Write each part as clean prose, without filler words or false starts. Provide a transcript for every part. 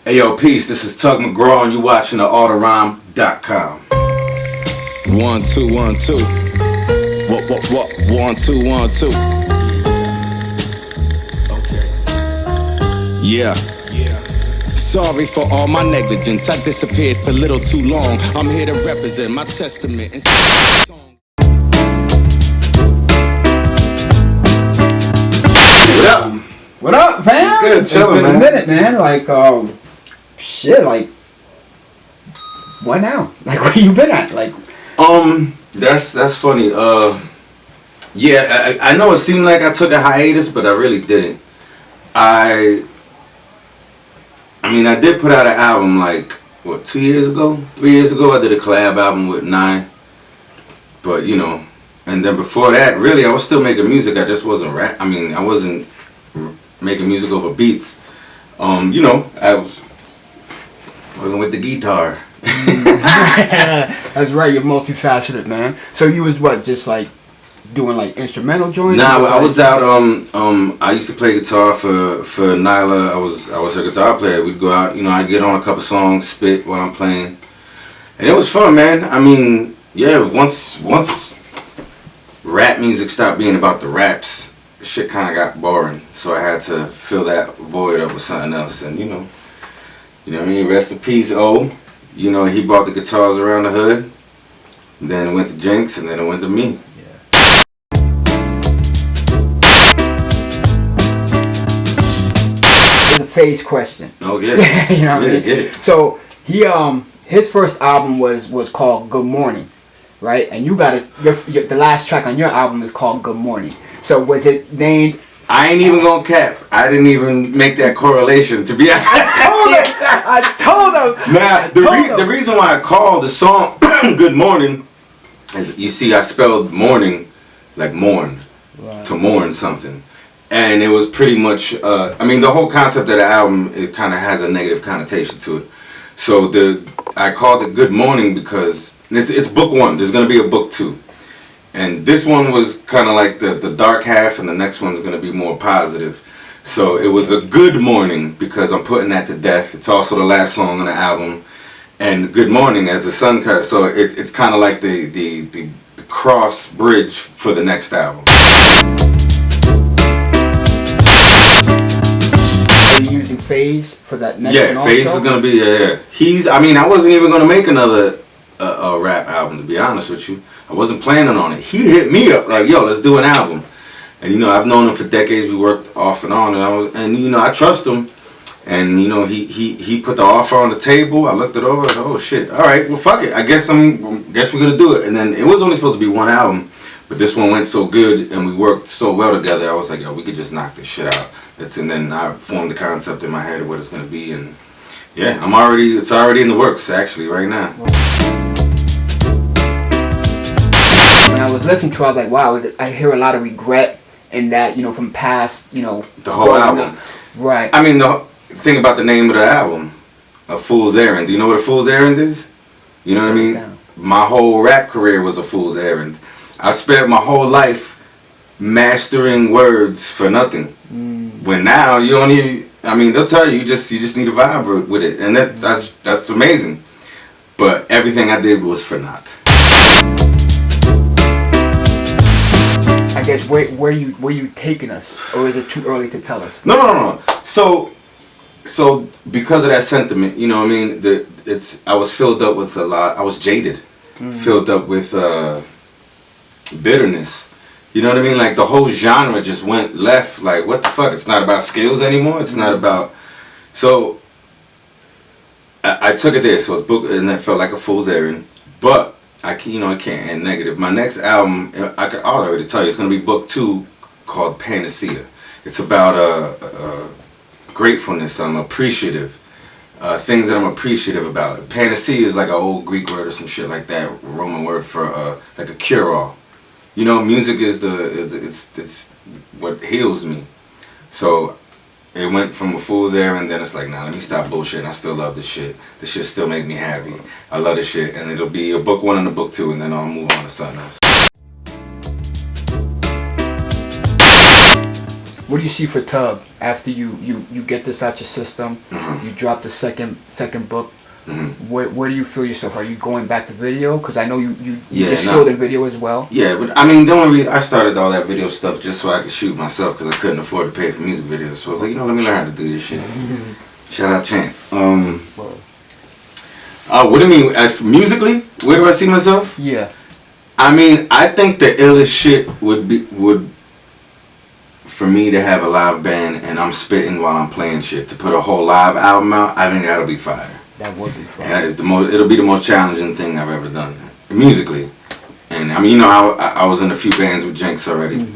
Hey yo, peace, this is Tug McRaw and you watching the Autorhyme.com. 1 2 1 2. What 1 2 1 2. Okay. Yeah. Sorry for all my negligence. I disappeared for a little too long. I'm here to represent my testament. What up? What up, fam? Good, chilling, it's been man. a minute, man. Like, shit, like, what now? Like, where you been at? Like, that's funny. Yeah, I know it seemed like I took a hiatus, but I really didn't. I mean, I did put out an album like, what, 2 years ago? 3 years ago, I did a collab album with Nine. But, you know, and then before that, really, I was still making music. I just wasn't I wasn't making music over beats. You know, I was working with the guitar. that's right, you're multifaceted, man. So you was what, just like doing like instrumental joints? Nah, I was out. I used to play guitar for Nyla. I was her guitar player. We'd go out. You know, I'd get on a couple songs, spit while I'm playing, and it was fun, man. I mean, yeah. Once rap music stopped being about the raps, shit kind of got boring. So I had to fill that void up with something else. And you know what I mean. Rest in peace, O. You know, he bought the guitars around the hood. Then it went to Jinx, and then it went to me. It's a Phaze question. Oh yeah. You know what I mean? Get it. So he his first album was called Good Morning, right? And you got the last track on your album is called Good Morning. So was it named? I ain't even gonna cap. I didn't even make that correlation, to be honest. I told him. Now, the reason why I called the song Good Morning is, you see, I spelled morning like mourn, Right. to mourn something. And it was pretty much, I mean, the whole concept of the album, it kind of has a negative connotation to it. So I called it Good Morning because it's book one. There's going to be a book two. And this one was kind of like the dark half, and the next one's going to be more positive. So it was a good morning because I'm putting that to death. It's also the last song on the album. And Good Morning as the sun cuts. So it's kind of like the cross bridge for the next album. Are you using Phaze for that next one also? Phaze is gonna be I mean, I wasn't even gonna make another rap album, to be honest with you. I wasn't planning on it. He hit me up like, yo, let's do an album. And you know, I've known him for decades. We worked off and on, and you know, I trust him. And you know, he put the offer on the table. I looked it over. I said, oh shit! All right, well fuck it. I guess we're gonna do it. And then it was only supposed to be one album, but this one went so good and we worked so well together. I was like, yo, we could just knock this shit out. And then I formed the concept in my head of what it's gonna be, and yeah, it's already in the works actually right now. When I was listening to it, I was like, wow, I hear a lot of regret in that, you know, from past, you know, The whole album. Right. I mean, the thing about the name of the album, A Fool's Errand. Do you know what a fool's errand is? You know what I mean? Yeah. My whole rap career was a fool's errand. I spent my whole life mastering words for nothing. When now you don't even, I mean, they'll tell you you just need a vibe with it, and that's amazing. But everything I did was for naught. I guess where you taking us, or is it too early to tell us? No. So because of that sentiment, you know what I mean? I was filled up with a lot. I was jaded, filled up with bitterness. You know what I mean? Like the whole genre just went left. Like, what the fuck? It's not about skills anymore. It's not about. So I took it there. So it's book, and it felt like a fool's errand. But I can't end negative. My next album, I'll already tell you, it's gonna be book two, called Panacea. It's about gratefulness. I'm appreciative. Things that I'm appreciative about. Panacea is like an old Greek word or some shit like that, Roman word for like a cure-all. You know, music is it's what heals me. So it went from a fool's errand, and then it's like, nah, let me stop bullshitting. I still love this shit. This shit still make me happy. I love this shit, and it'll be a book one and a book two, and then I'll move on to something else. What do you see for Tug after you get this out your system? You drop the second book. Where do you feel yourself? Are you going back to video? Because I know you're skilled in video as well. Yeah, but I mean, the only reason I started all that video stuff just so I could shoot myself because I couldn't afford to pay for music videos. So I was like, let me learn how to do this shit. Shout out Champ. What do you mean? As for musically, where do I see myself? Yeah. I mean, I think the illest shit would for me to have a live band and I'm spitting while I'm playing shit. To put a whole live album out, I think that'll be fire. That would be fun. And it'll be the most challenging thing I've ever done musically. And I mean, I was in a few bands with Jenks already,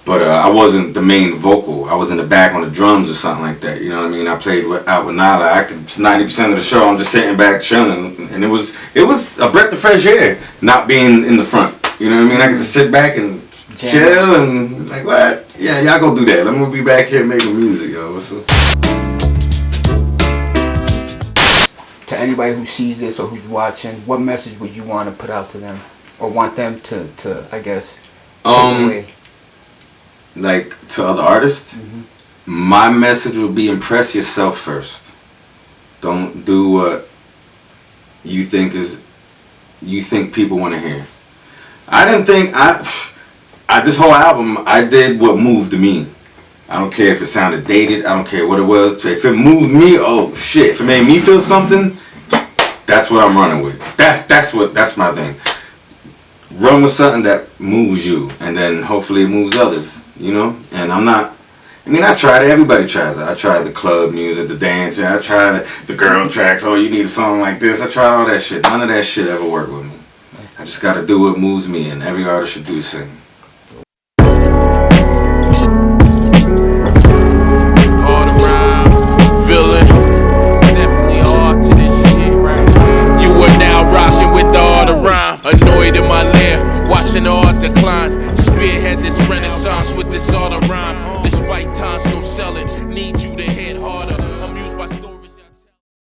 but I wasn't the main vocal. I was in the back on the drums or something like that. You know what I mean? I played out with Nyla. 90% of the show I'm just sitting back chilling, and it was a breath of fresh air not being in the front. You know what I mean? I could just sit back and chill and like, what? Yeah, y'all go do that. I'm gonna be back here making music, yo. To anybody who sees this or who's watching, what message would you want to put out to them, or want them to I guess, take away? Like to other artists, my message would be impress yourself first. Don't do what you think people want to hear. I didn't think this whole album I did what moved me. I don't care if it sounded dated. I don't care what it was. If it moved me, oh shit. If it made me feel something, that's what I'm running with. That's my thing. Run with something that moves you, and then hopefully it moves others. You know. And I tried it. Everybody tries it. I tried the club music, the dancing. I tried the girl tracks. Oh, you need a song like this. I tried all that shit. None of that shit ever worked with me. I just gotta do what moves me, and every artist should do the same. Annoyed in my lair, watching the art decline. Spearhead this renaissance with this all around.